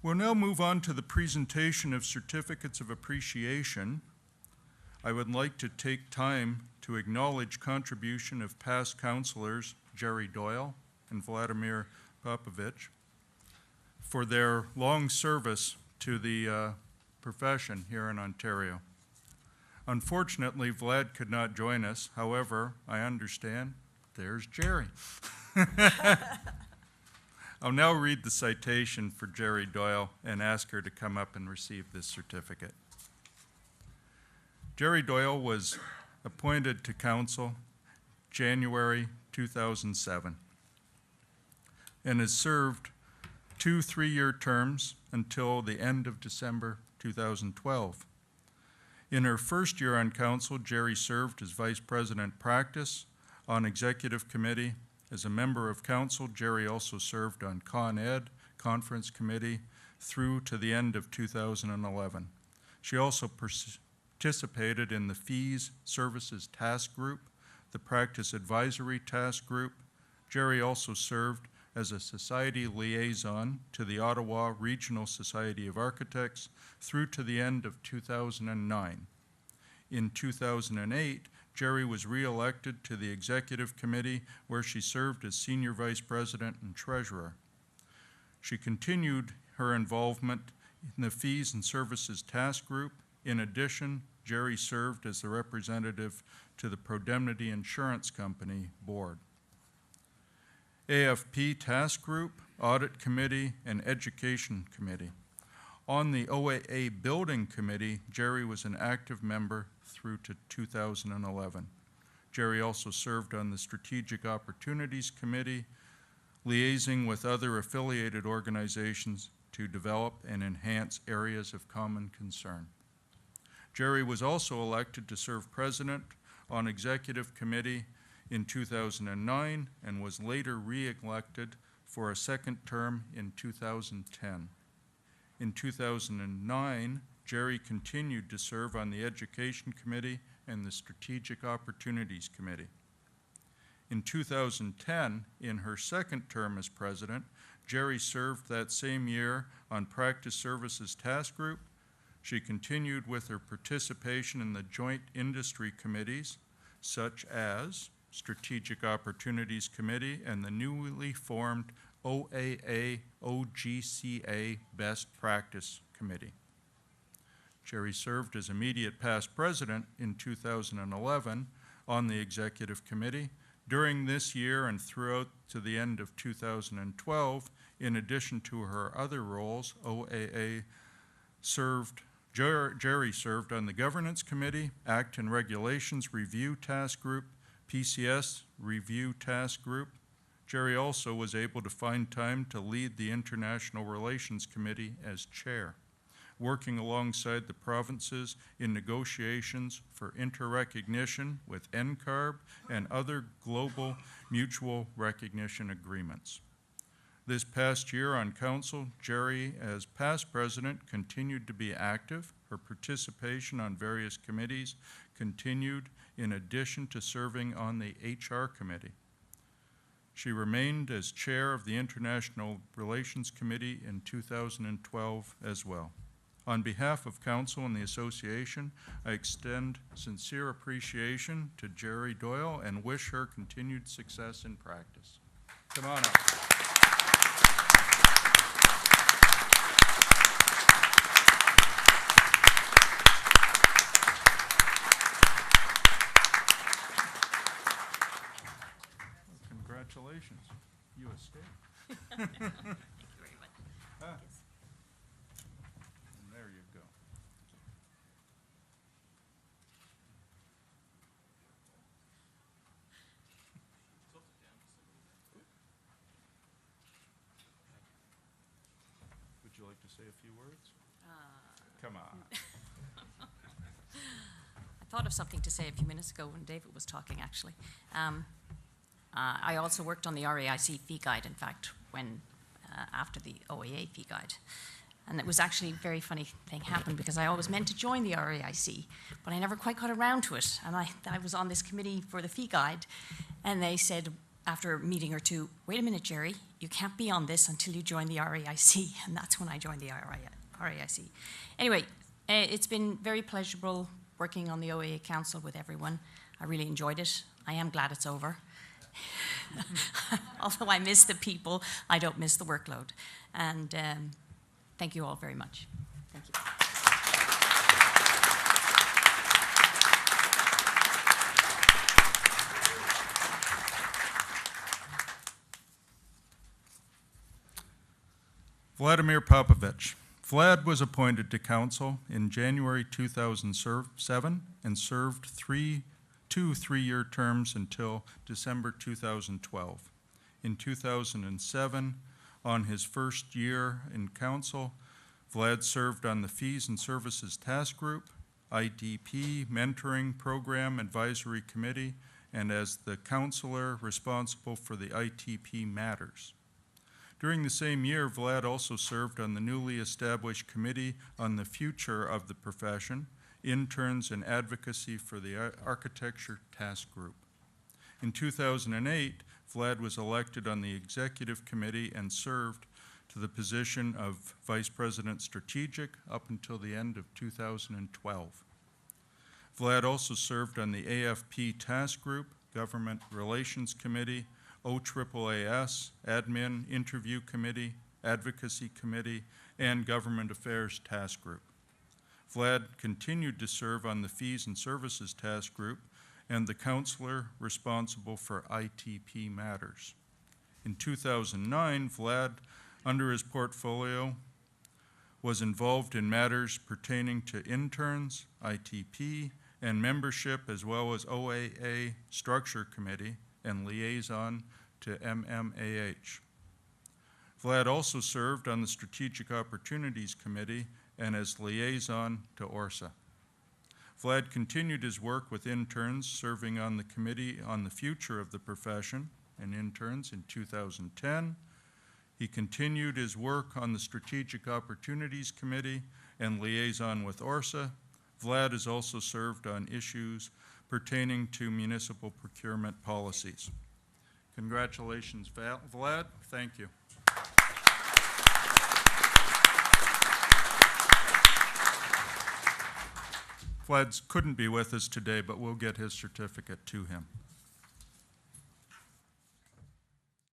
We'll now move on to the presentation of certificates of appreciation. I would like to take time to acknowledge contribution of past councillors Jerry Doyle and Vladimir Popovich for their long service to the profession here in Ontario. Unfortunately, Vlad could not join us. However, I understand there's Jerry. I'll now read the citation for Jerry Doyle and ask her to come up and receive this certificate. Jerry Doyle was appointed to council January 2007 and has served 2 3-year terms until the end of December 2012. In her first year on council, Jerry served as Vice President Practice on Executive Committee. As a member of council, Jerry also served on Con Ed Conference Committee through to the end of 2011. She also participated in the Fees Services Task Group, the Practice Advisory Task Group. Jerry also served as a society liaison to the Ottawa Regional Society of Architects through to the end of 2009. In 2008, Jerry was re-elected to the Executive Committee, where she served as Senior Vice President and Treasurer. She continued her involvement in the Fees and Services Task Group. In addition, Jerry served as the representative to the Prodemnity Insurance Company Board. AFP Task Group, Audit Committee, and Education Committee. On the OAA Building Committee, Jerry was an active member through to 2011. Jerry also served on the Strategic Opportunities Committee, liaising with other affiliated organizations to develop and enhance areas of common concern. Jerry was also elected to serve President on Executive Committee in 2009 and was later re-elected for a second term in 2010. In 2009, Jerry continued to serve on the Education Committee and the Strategic Opportunities Committee. In 2010, in her second term as president, Jerry served that same year on Practice Services Task Group. She continued with her participation in the joint industry committees, such as Strategic Opportunities Committee and the newly formed OAA OGCA Best Practice Committee. Jerry served as immediate past president in 2011 on the Executive Committee. During this year and throughout to the end of 2012, in addition to her other roles, Jerry served on the Governance Committee, Act and Regulations Review Task Group, PCS Review Task Group. Jerry also was able to find time to lead the International Relations Committee as chair, working alongside the provinces in negotiations for interrecognition with NCARB and other global mutual recognition agreements. This past year on council, Jerry, as past president, continued to be active. Her participation on various committees continued in addition to serving on the HR committee. She remained as chair of the International Relations Committee in 2012 as well. On behalf of council and the association, I extend sincere appreciation to Jerry Doyle and wish her continued success in practice. Come on up. Congratulations. You a state. Thank you very much. And there you go. Would you like to say a few words? Come on. I thought of something to say a few minutes ago when David was talking, actually. I also worked on the RAIC fee guide, in fact, when after the OAA fee guide. And it was actually a very funny thing happened because I always meant to join the RAIC, but I never quite got around to it. And I was on this committee for the fee guide, and they said, after a meeting or two, wait a minute, Jerry, you can't be on this until you join the RAIC. And that's when I joined the RAIC. Anyway, it's been very pleasurable working on the OAA Council with everyone. I really enjoyed it. I am glad it's over. Although I miss the people, I don't miss the workload. And thank you all very much. Thank you. Vladimir Popovich. Vlad was appointed to council in January 2007 and served two three-year terms until December 2012. In 2007, on his first year in council, Vlad served on the Fees and Services Task Group, IDP Mentoring Program Advisory Committee, and as the counselor responsible for the ITP matters. During the same year, Vlad also served on the newly established Committee on the Future of the Profession, Interns and Advocacy for the Architecture Task Group. In 2008, Vlad was elected on the Executive Committee and served to the position of Vice President Strategic up until the end of 2012. Vlad also served on the AFP Task Group, Government Relations Committee, OAAS, Admin Interview Committee, Advocacy Committee, and Government Affairs Task Group. Vlad continued to serve on the Fees and Services Task Group and the counselor responsible for ITP matters. In 2009, Vlad, under his portfolio, was involved in matters pertaining to interns, ITP, and membership, as well as OAA Structure Committee and liaison to MMAH. Vlad also served on the Strategic Opportunities Committee and as liaison to ORSA. Vlad continued his work with interns, serving on the Committee on the Future of the Profession and Interns in 2010. He continued his work on the Strategic Opportunities Committee and liaison with ORSA. Vlad has also served on issues pertaining to municipal procurement policies. Congratulations, Vlad. Thank you. Vlad couldn't be with us today, but we'll get his certificate to him.